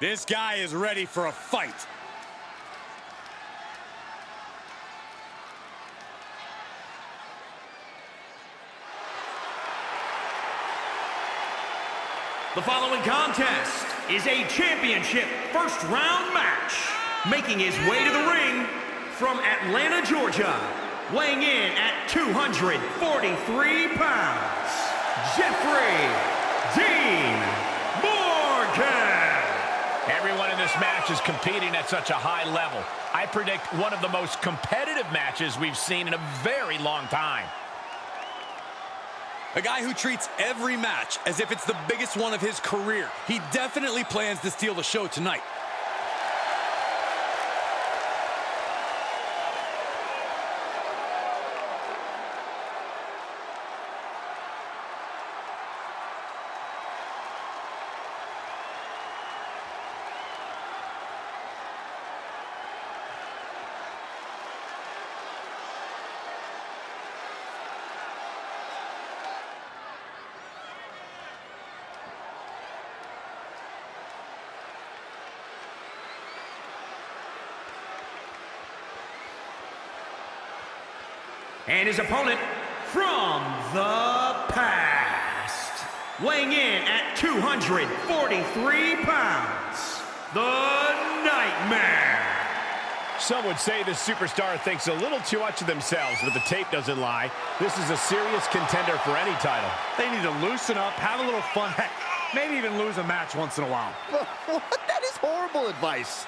This guy is ready for a fight. The following contest is a championship first-round match. Making his way to the ring from Atlanta, Georgia, weighing in at 243 pounds, Jeffrey Dean Morgan. Everyone in this match is competing at such a high level. I predict one of the most competitive matches we've seen in a very long time. A guy who treats every match as if it's the biggest one of his career. He definitely plans to steal the show tonight. And his opponent from the past, weighing in at 243 pounds, the Nightmare. Some would say this superstar thinks a little too much of themselves, but the tape doesn't lie. This is a serious contender for any title. They need to loosen up, have a little fun, heck, maybe even lose a match once in a while. That is horrible advice.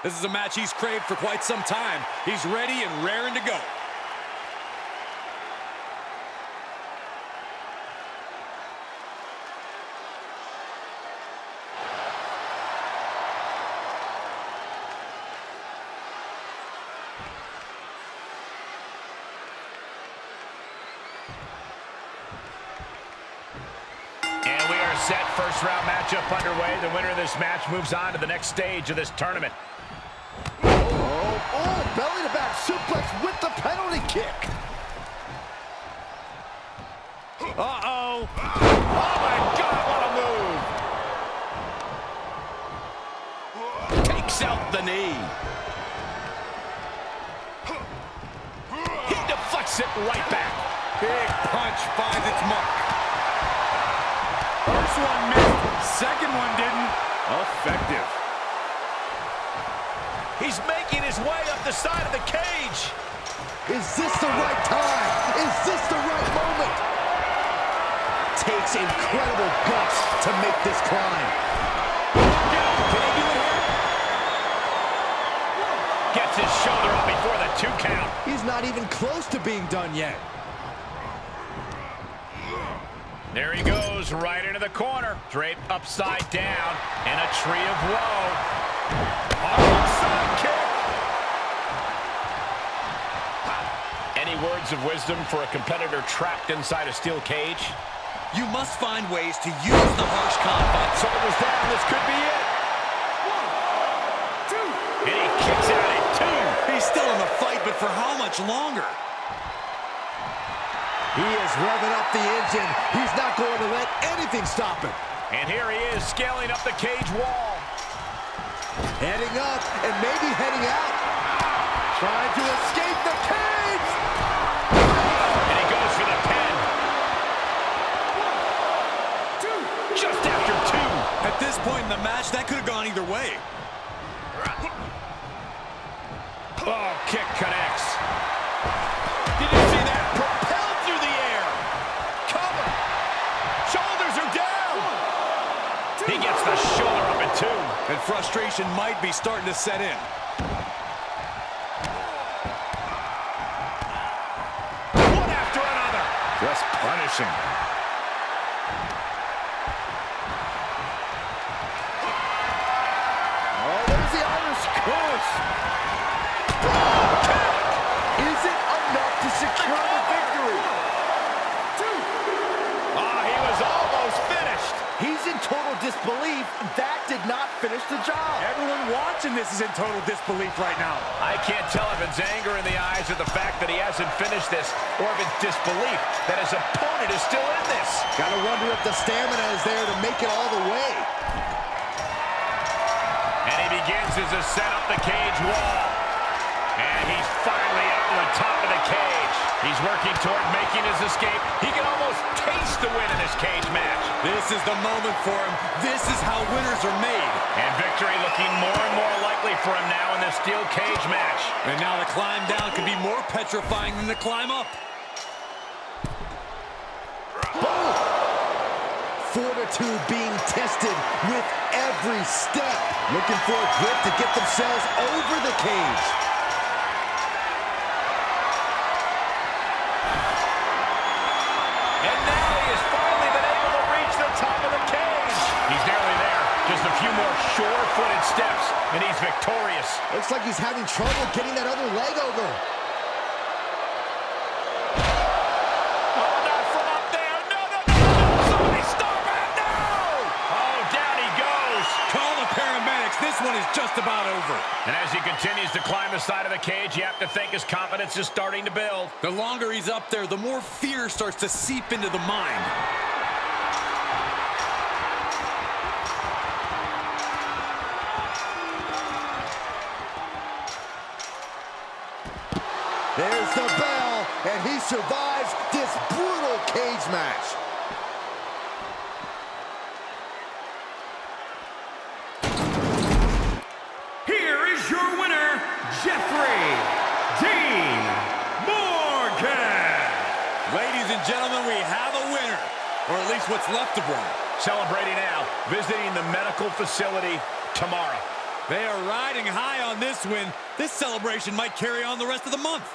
This is a match he's craved for quite some time. He's ready and raring to go. And we are set. First round matchup underway. The winner of this match moves on to the next stage of this tournament. Oh, belly-to-back suplex with the penalty kick. Uh-oh. Oh, my God, what a move. Takes out the knee. He deflects it right back. Big punch finds its mark. First one missed, second one didn't. Effective. He's making his way up the side of the cage. Is this the right time? Is this the right moment? Takes incredible guts to make this climb. Can he do it here? Gets his shoulder up before the 2 count. He's not even close to being done yet. There he goes, right into the corner. Draped upside down, and a tree of woe. Side kick. Any words of wisdom for a competitor trapped inside a steel cage? You must find ways to use the harsh confines. Shoulders down, this could be it. 1, 2. And he kicks out at 2. He's still in the fight, but for how much longer? He is revving up the engine. He's not going to let anything stop him. And here he is, scaling up the cage wall. Heading up and maybe heading out. Trying to escape the cage. And he goes for the pin. 1, 2. Just after 2. At this point in the match, that could have gone either way. Oh, kick connects. Did you see that? Propelled through the air. Cover. Shoulders are down. 1, 2. He gets the shoulder up at 2. And frustration might be starting to set in. One after another. Just punishing. Oh, there's the Irish curse. Is it enough to secure the victory? 2. Oh, he was almost finished. He's in total disbelief. disbelief, that did not finish the job. Everyone watching this is in total disbelief right now. I can't tell if it's anger in the eyes or the fact that he hasn't finished this, or if it's disbelief that his opponent is still in this. Gotta wonder if the stamina is there to make it all the way. And he begins his ascent up the cage wall. And he's finally up to the top of the cage. He's working toward making his escape. He can almost taste the win in this cage match. This is the moment for him. This is how winners are made. And victory looking more and more likely for him now in this steel cage match. And now the climb down could be more petrifying than the climb up. Boom! Fortitude being tested with every step. Looking for a grip to get themselves over the cage. And now he has finally been able to reach the top of the cage. He's nearly there. Just a few more sure-footed steps, and he's victorious. Looks like he's having trouble getting that other leg over. Oh, not from up there. No, no, no, no, no. Somebody stop it. No! Oh, down he goes. Call the paramedics. This one is just about over. And as he continues to climb the side of the cage, you have to think his confidence is starting to build. The longer he's up there, the more fear starts to seep into the mind. There's the bell, and he survives this brutal cage match. Here is your winner, Jeffrey Dean Morgan. Ladies and gentlemen, we have a winner, or at least what's left of one. Celebrating now, visiting the medical facility tomorrow. They are riding high on this win. This celebration might carry on the rest of the month.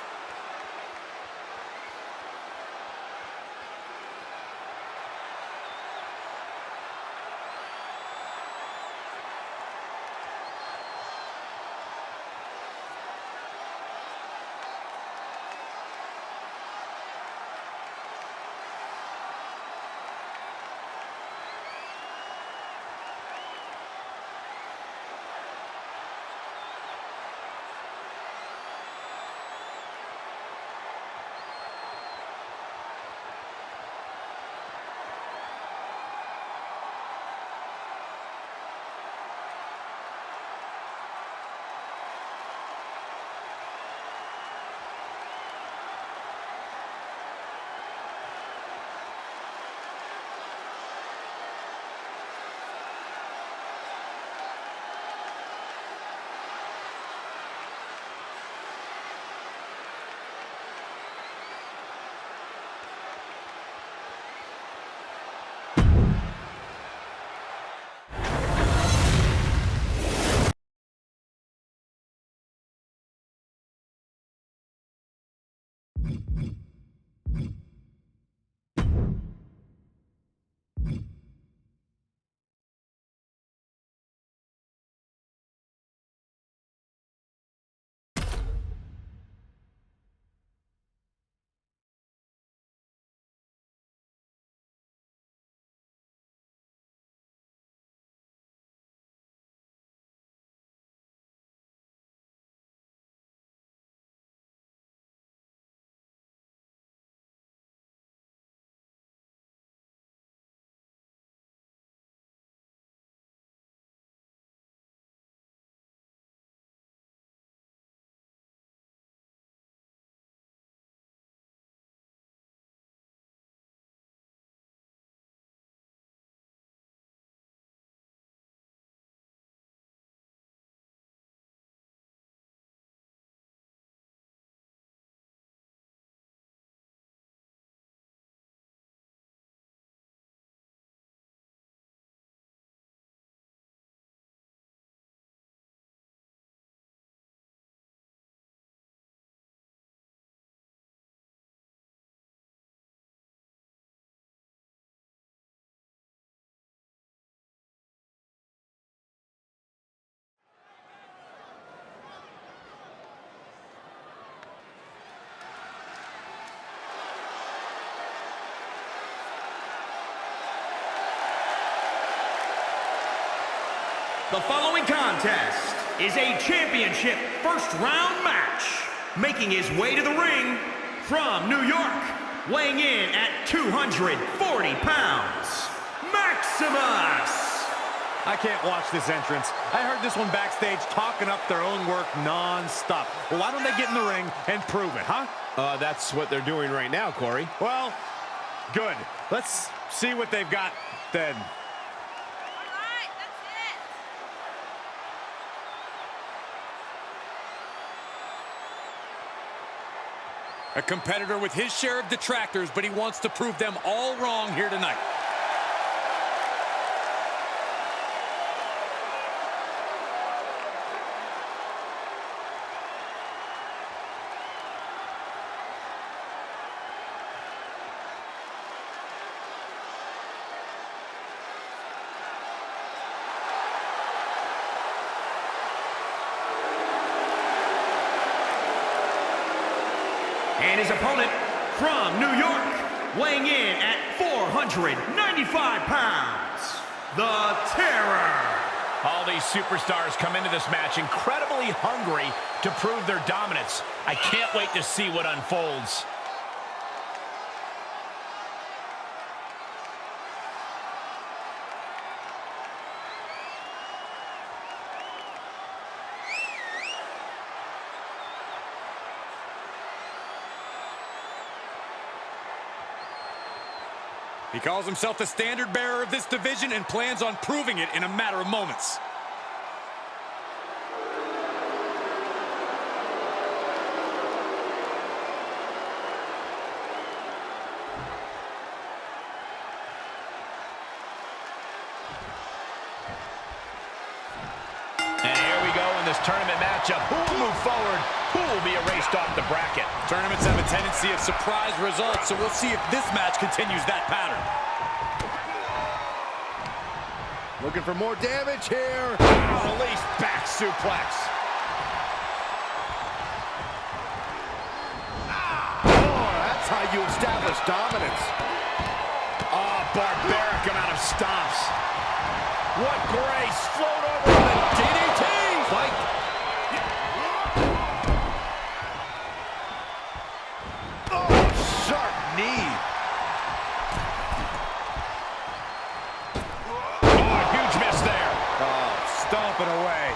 The following contest is a championship first-round match. Making his way to the ring from New York, weighing in at 240 pounds, Maximus! I can't watch this entrance. I heard this one backstage talking up their own work non-stop. Well, why don't they get in the ring and prove it, huh? That's what they're doing right now, Corey. Well, good. Let's see what they've got then. A competitor with his share of detractors, but he wants to prove them all wrong here tonight. And his opponent from New York, weighing in at 495 pounds, the Terror. All these superstars come into this match incredibly hungry to prove their dominance. I can't wait to see what unfolds. He calls himself the standard bearer of this division and plans on proving it in a matter of moments. And here we go in this tournament matchup. Who will move forward? Who will be erased off the bracket? Tournaments have a tendency of surprise results, so we'll see if this match continues that pattern. Looking for more damage here. Release back suplex. Oh, that's how you establish dominance. Oh, barbaric amount of stomps. What grace. Float over the DDT. Fight. Oh, sharp knee. Oh, huge miss there. Stomping away.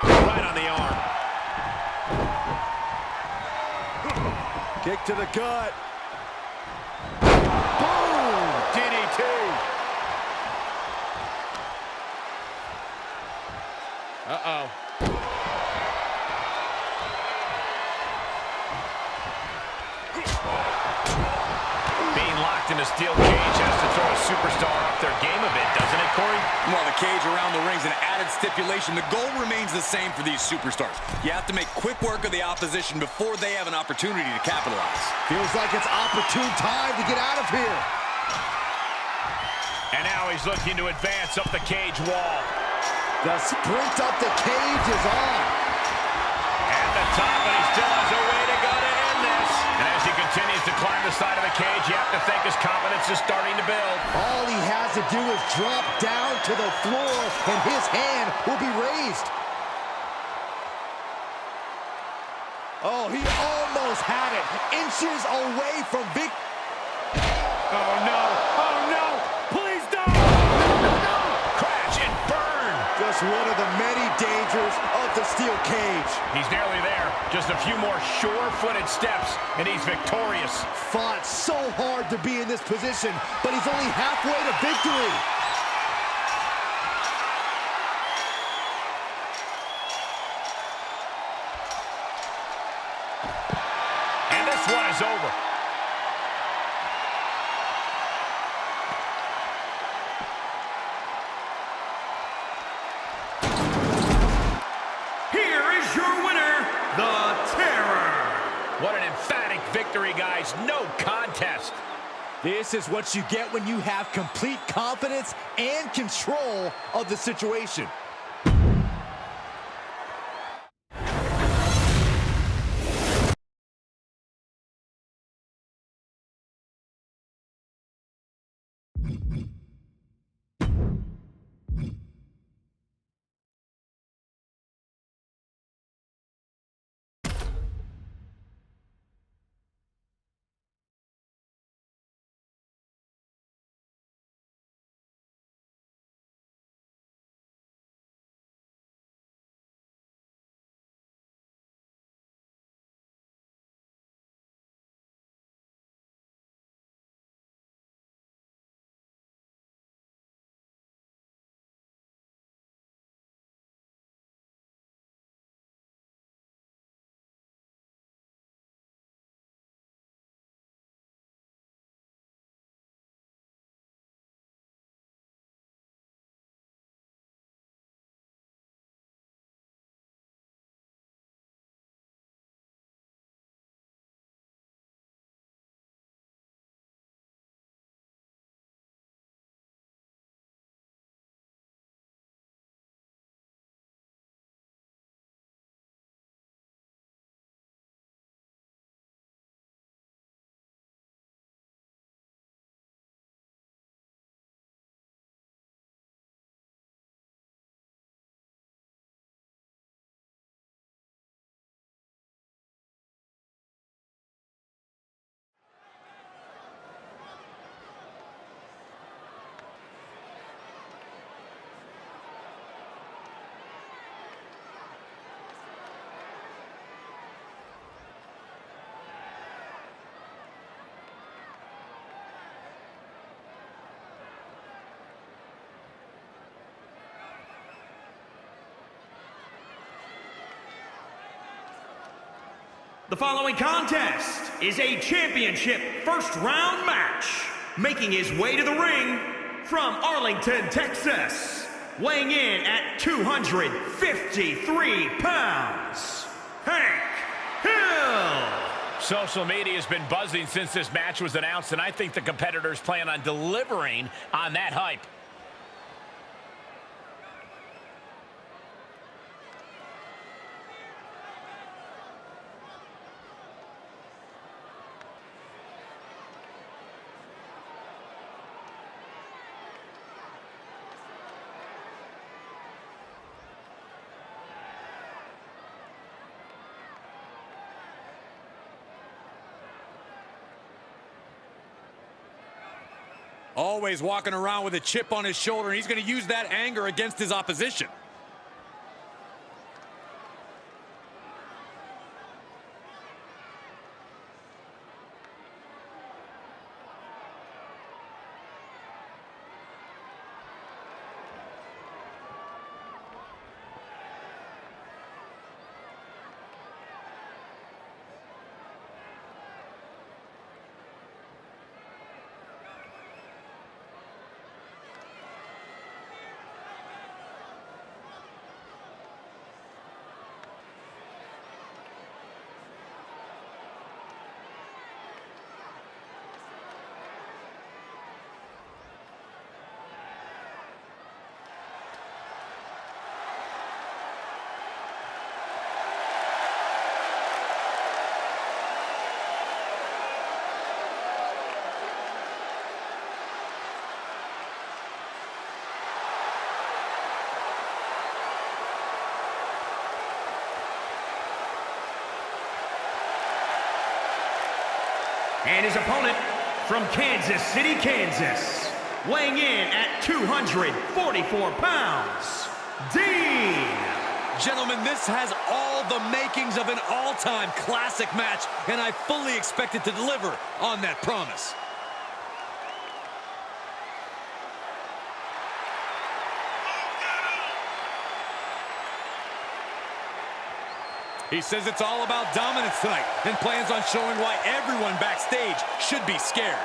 Right on the arm. Kick to the gut. Boom! DDT. Uh-oh. Being locked in a steel cage has to throw a superstar off their game a bit, doesn't it, Corey? While the cage around the ring's an added stipulation, the goal remains the same for these superstars. You have to make quick work of the opposition before they have an opportunity to capitalize. Feels like it's opportune time to get out of here. And now he's looking to advance up the cage wall. The sprint up the cage is on. At the top, and he still has a way to go to end this. And as he continues to climb the side of the cage, you have to think his confidence is starting to build. All he has to do is drop down to the floor, and his hand will be raised. Oh, he almost had it. Inches away from victory. Oh, no. Oh, no. Please don't. Crash and burn. Just one of the many dangers of the steel cage. He's nearly there. Just a few more sure-footed steps, and he's victorious. Fought so hard to be in this position, but he's only halfway to victory. And this one is over. Here is your winner, the Terror. What an emphatic victory, guys. No contest. This is what you get when you have complete confidence and control of the situation. The following contest is a championship first-round match. Making his way to the ring from Arlington, Texas, weighing in at 253 pounds, Hank Hill. Social media has been buzzing since this match was announced, and I think the competitors plan on delivering on that hype. Always walking around with a chip on his shoulder, and he's going to use that anger against his opposition. And his opponent from Kansas City, Kansas, weighing in at 244 pounds, Dean. Gentlemen, this has all the makings of an all-time classic match, and I fully expect it to deliver on that promise. He says it's all about dominance tonight and plans on showing why everyone backstage should be scared.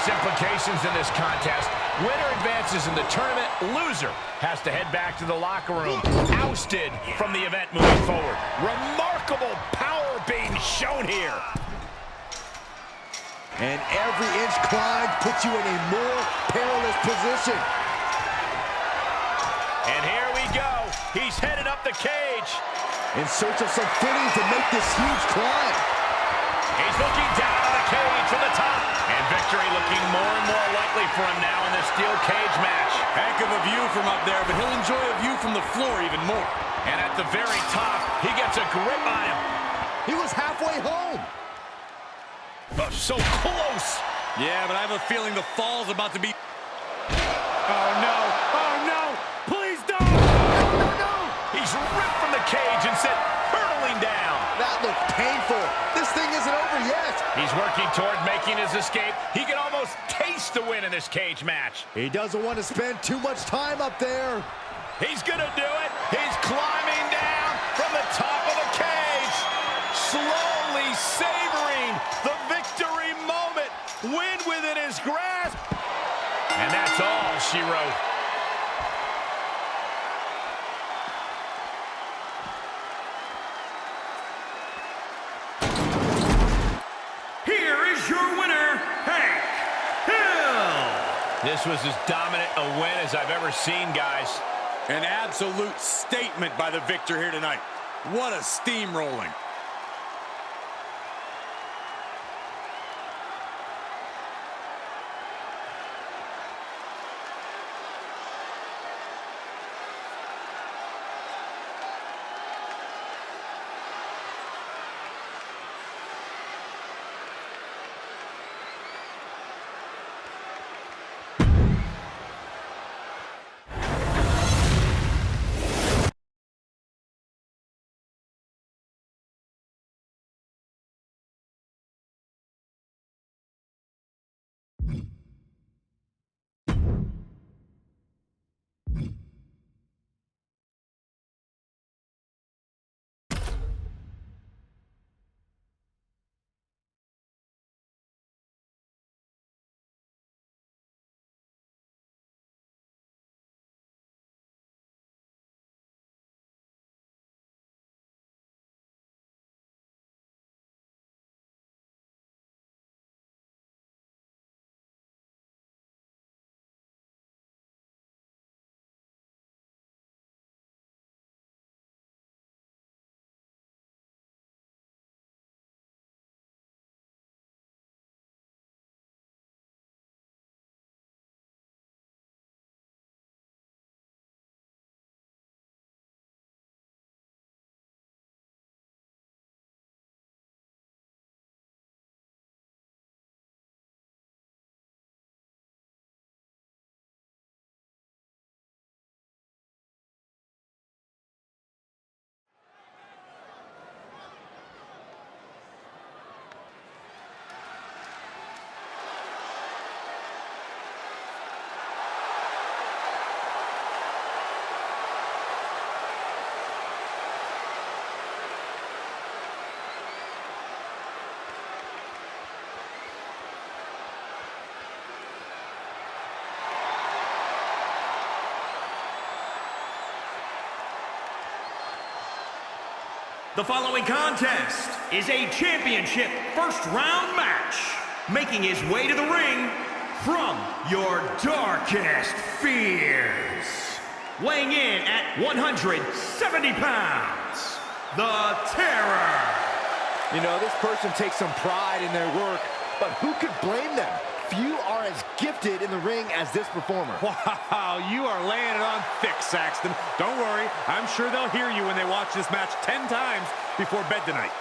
Implications in this contest. Winner advances in the tournament. Loser has to head back to the locker room, ousted from the event moving forward. Remarkable power being shown here. And every inch climbed puts you in a more perilous position. And here we go. He's headed up the cage. In search of some footing to make this huge climb. He's looking down on the cage from the top. And victory looking more and more likely for him now in this steel cage match. Heck of a view from up there, but he'll enjoy a view from the floor even more. And at the very top, he gets a grip on him. He was halfway home. Oh, so close. Yeah, but I have a feeling the fall's about to be... Oh, no. Oh, no. Please don't. No. He's ripped from the cage and sent hurtling down. That looked painful. This thing isn't over yet. He's working toward making his escape. He can almost taste the win in this cage match. He doesn't want to spend too much time up there. He's gonna do it. He's climbing down from the top of the cage. Slowly savoring the victory moment. Win within his grasp. And that's all she wrote. This was as dominant a win as I've ever seen, guys. An absolute statement by the victor here tonight. What a steamrolling. The following contest is a championship first-round match. Making his way to the ring from your darkest fears. Weighing in at 170 pounds, the Terror. You know, this person takes some pride in their work, but who could blame them? Few are as gifted in the ring as this performer. Wow, you are laying it on thick, Saxton. Don't worry, I'm sure they'll hear you when they watch this match 10 times before bed tonight.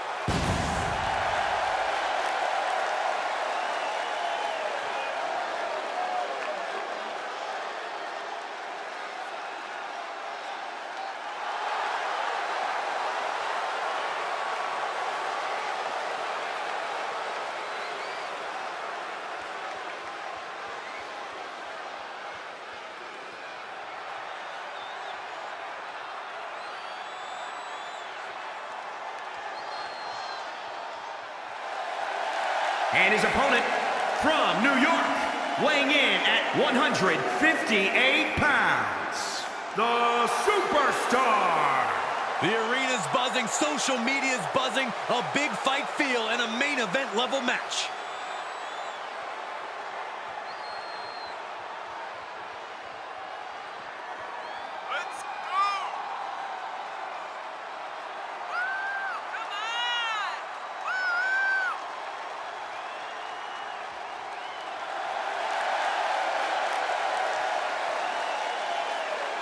And his opponent from New York, weighing in at 158 pounds, the Superstar. The arena's buzzing, social media's buzzing, a big fight feel, and a main event level match.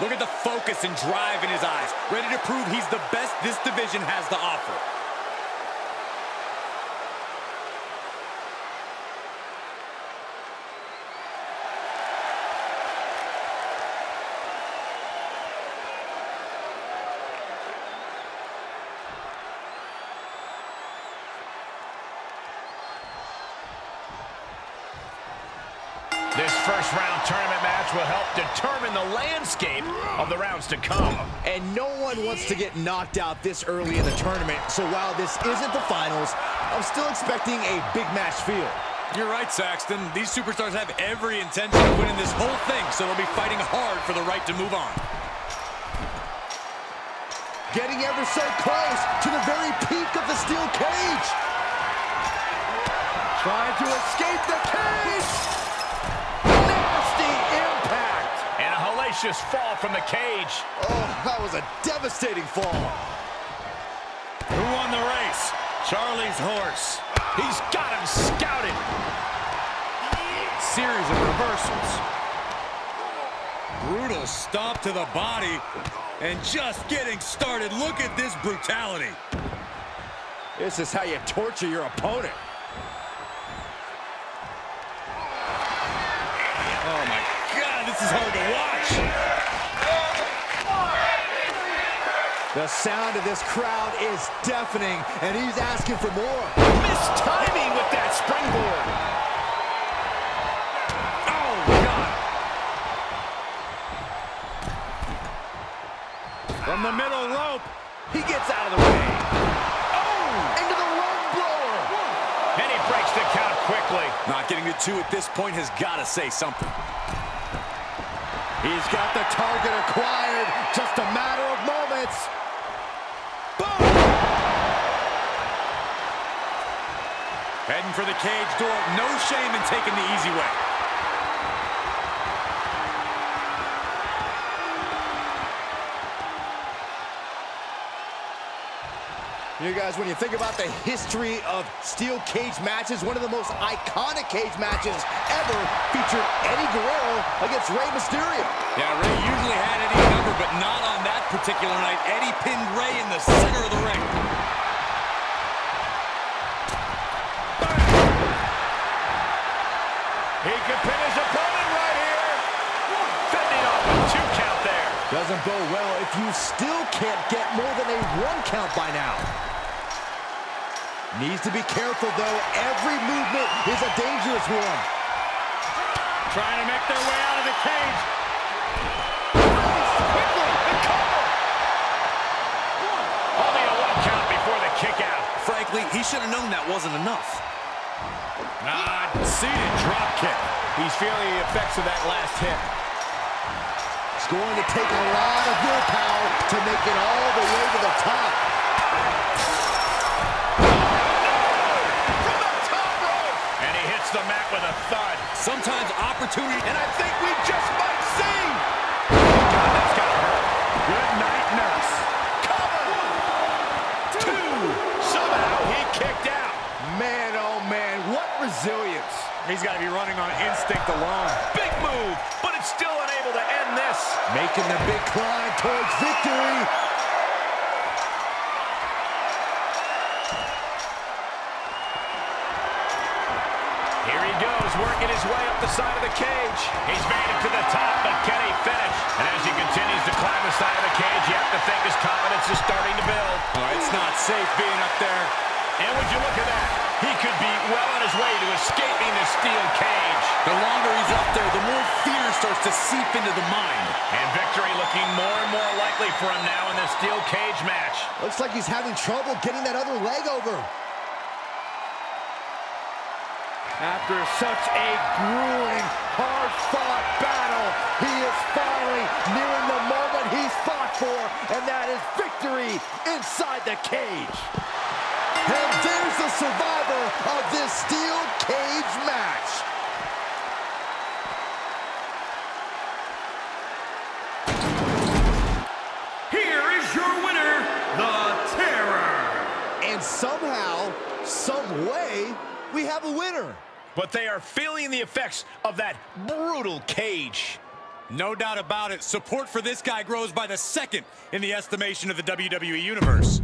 Look at the focus and drive in his eyes, ready to prove he's the best this division has to offer. This first-round tournament match will help determine the landscape of the rounds to come. And no one wants to get knocked out this early in the tournament, so while this isn't the finals, I'm still expecting a big match feel. You're right, Saxton. These superstars have every intention of winning this whole thing, so they'll be fighting hard for the right to move on. Getting ever so close to the very peak of the steel cage. Trying to escape the cage. Hellacious fall from the cage. Oh, that was a devastating fall. Who won the race? Charlie's horse. He's got him scouted. Series of reversals. Brutal stomp to the body. And just getting started. Look at this brutality. This is how you torture your opponent. Oh my God, this is hard to watch. The sound of this crowd is deafening, and he's asking for more. Missed timing with that springboard. Oh, God. From the middle rope. He gets out of the way. Oh! Into the lung blower. And he breaks the count quickly. Not getting to 2 at this point has got to say something. He's got the target acquired. Just a matter of moments. Boom! Heading for the cage door. No shame in taking the easy way. You guys, when you think about the history of steel cage matches, one of the most iconic cage matches ever featured Eddie Guerrero against Rey Mysterio. Yeah, Rey usually had Eddie's number, but not on that particular night. Eddie pinned Rey in the center of the ring. He could pin his opponent right here. Fending off a 2 count there. Doesn't bode well if you still can't get more than a 1 count by now. Needs to be careful, though. Every movement is a dangerous one. Trying to make their way out of the cage. Quickly, the cover. Only a 1 count before the kick out. Frankly, he should have known that wasn't enough. Seated drop kick. He's feeling the effects of that last hit. It's going to take a lot of willpower to make it all the way to the top. the mat with a thud. Sometimes opportunity, And I think we just might see. God, that's gotta hurt. Good night, nurse. Cover. 2. Somehow he kicked out. Man, oh man, what resilience. He's got to be running on instinct alone. Big move, but it's still unable to end this. Making the big climb towards victory. Here he goes, working his way up the side of the cage. He's made it to the top, but can he finish? And as he continues to climb the side of the cage, you have to think his confidence is starting to build. oh, it's not safe being up there. And would you look at that? He could be well on his way to escaping the steel cage. The longer he's up there, the more fear starts to seep into the mind. And victory looking more and more likely for him now in this steel cage match. Looks like he's having trouble getting that other leg over. After such a grueling, hard-fought battle, he is finally nearing the moment he's fought for, and that is victory inside the cage. And there's the survivor of this steel cage match. Here is your winner, the Terror. And somehow, some way, we have a winner. But they are feeling the effects of that brutal cage. No doubt about it, support for this guy grows by the second in the estimation of the WWE Universe.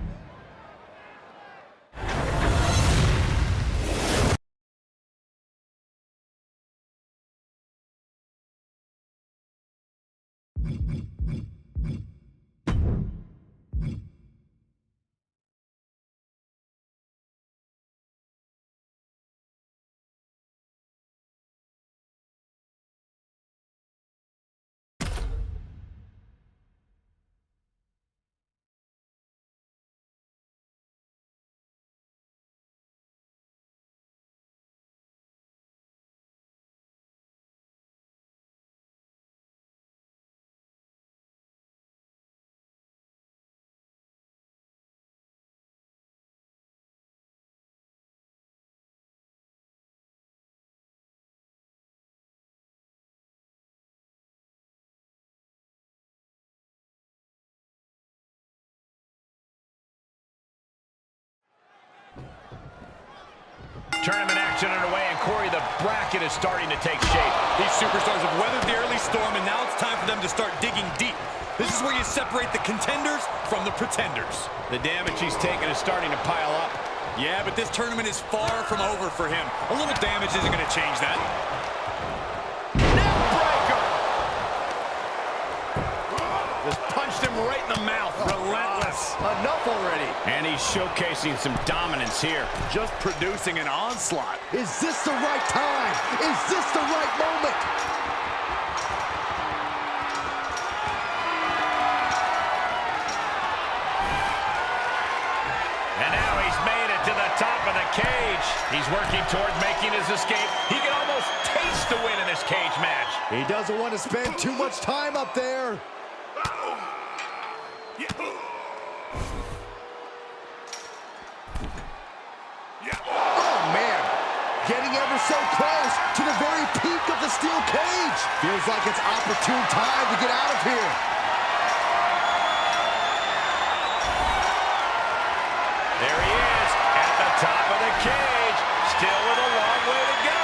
Tournament action underway, and Corey, the bracket is starting to take shape. These superstars have weathered the early storm, and now it's time for them to start digging deep. This is where you separate the contenders from the pretenders. The damage he's taken is starting to pile up. Yeah, but this tournament is far from over for him. A little damage isn't going to change that. Neckbreaker! Just punched him right in the mouth. Relentless. Enough already. And he's showcasing some dominance here. Just producing an onslaught. Is this the right time? Is this the right moment? And now he's made it to the top of the cage. He's working toward making his escape. He can almost taste the win in this cage match. He doesn't want to spend too much time up there. Oh, man. Getting ever so close to the very peak of the steel cage. Feels like it's opportune time to get out of here. There he is at the top of the cage. Still with a long way to go.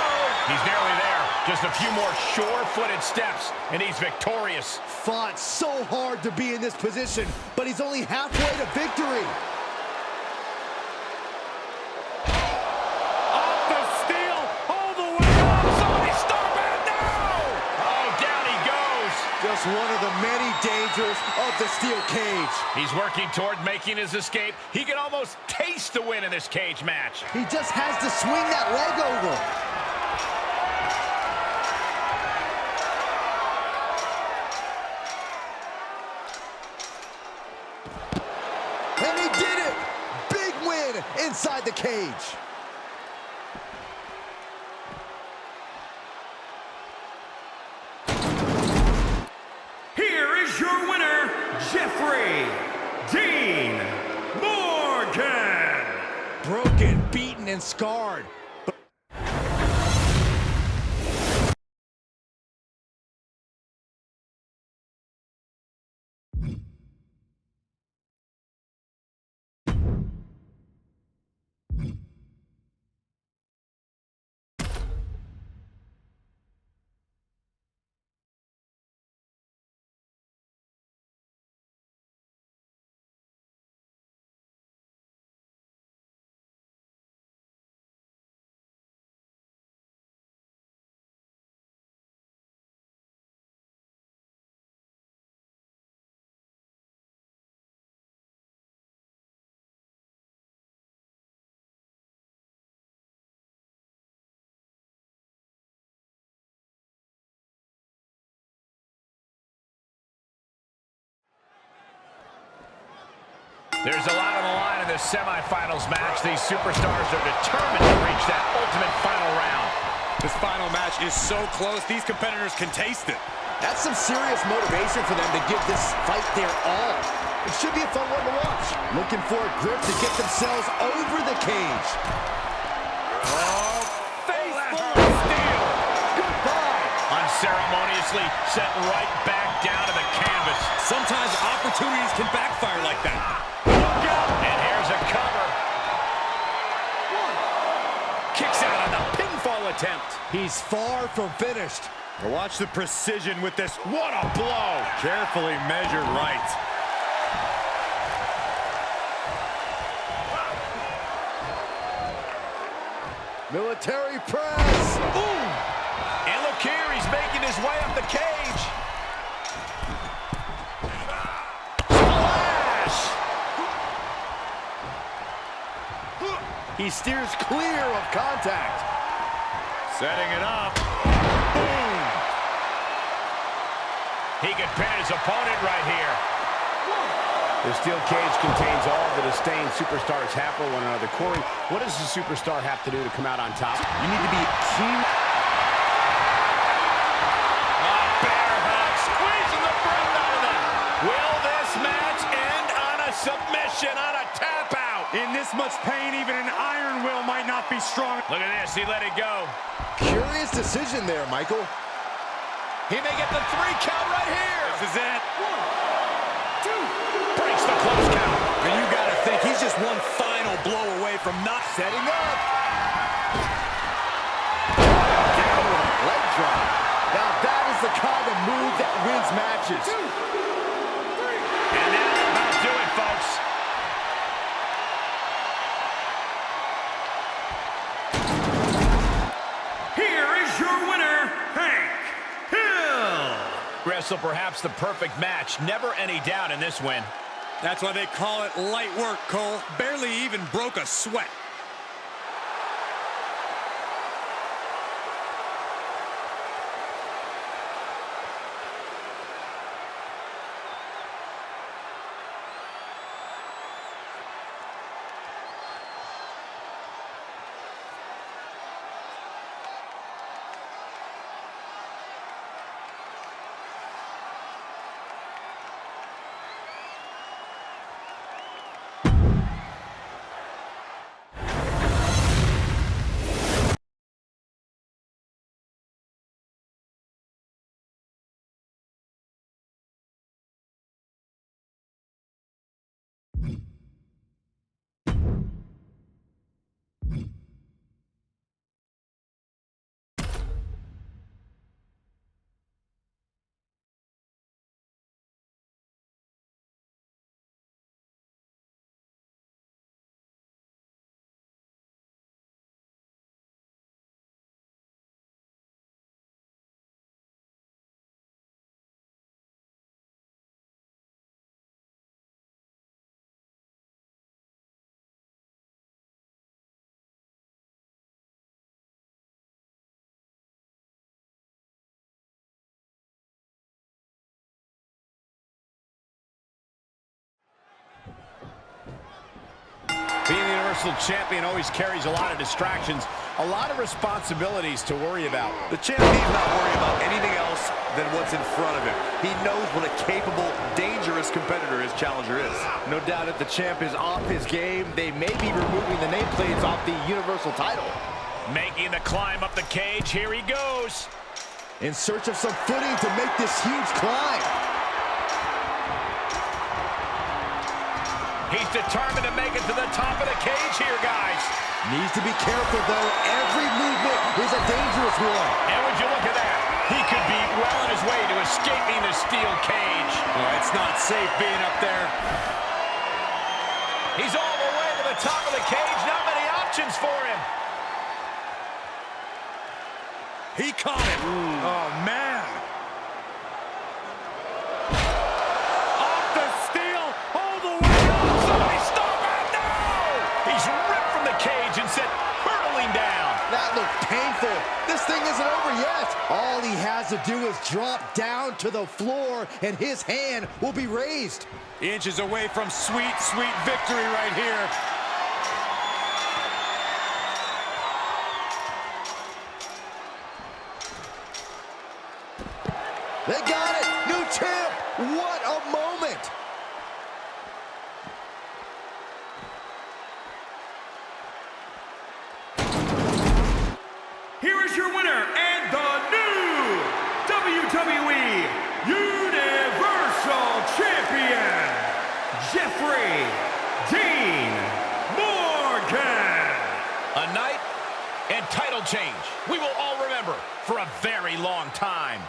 He's nearly there. Just a few more sure-footed steps, and he's victorious. Fought so hard to be in this position, but he's only halfway to victory. Off the steel, all the way up. Somebody stop it now! Oh, down he goes. Just one of the many dangers of the steel cage. He's working toward making his escape. He can almost taste the win in this cage match. He just has to swing that leg over. And he did it! Big win inside the cage. Here is your winner, Jeffrey Dean Morgan. Broken, beaten, and scarred. There's a lot on the line in this semifinals match. These superstars are determined to reach that ultimate final round. This final match is so close, these competitors can taste it. That's some serious motivation for them to give this fight their all. It should be a fun one to watch. Looking for a grip to get themselves over the cage. Oh, face full of steel. Goodbye. Unceremoniously set right back down to the canvas. Sometimes opportunities can backfire like that. Look out. And here's a cover. Kicks out on the pinfall attempt. He's far from finished. Now watch the precision with this. What a blow. Carefully measured right. Military press. Boom. And look here, he's making his way up the cage. Splash. He steers clear of contact. Setting it up. Boom. He could pin his opponent right here. The steel cage contains all the disdain superstars have for one another. Corey, what does the superstar have to do to come out on top? You need to be keen. Bear hug, squeezing the breath out of them. Will this match end on a submission, on a tap out? In this much pain, even an iron will might not be strong. Look at this, he let it go. Curious decision there, Michael. He may get the 3 count right here. This is it. 1, 2. Breaks the close count. And you gotta think he's just one final blow away from not Setting up. Down with a leg drop. Now that is the kind of move that wins matches. 2, 3. And that'll do it, folks. Here is your winner, Hank Hill. Wrestle perhaps the perfect match. Never any doubt in this win. That's why they call it light work, Cole. Barely even broke a sweat. Being the Universal Champion always carries a lot of distractions, a lot of responsibilities to worry about. The champ needs not worry about anything else than what's in front of him. He knows what a capable, dangerous competitor his challenger is. No doubt if the champ is off his game, they may be removing the nameplates off the Universal title. Making the climb up the cage. Here he goes. In search of some footing to make this huge climb. He's determined to make it to the top of the cage here, guys. Needs to be careful, though. Every movement is a dangerous one. And would you look at that? He could be well on his way to escaping the steel cage. Oh, it's not safe being up there. He's all the way to the top of the cage. Not many options for him. He caught it. Oh, man. Off the steel. All the way up. Somebody stop it! No! He's ripped from the cage and sent hurtling down. That looked painful. This thing isn't over yet. spots. All he has to do is drop down to the floor, and his hand will be raised. Inches away from sweet, sweet victory right here. They got it! New champ! What a moment! Here is your winner and the new WWE Universal Champion, Jeffrey Dean Morgan. A night and title change we will all remember for a very long time.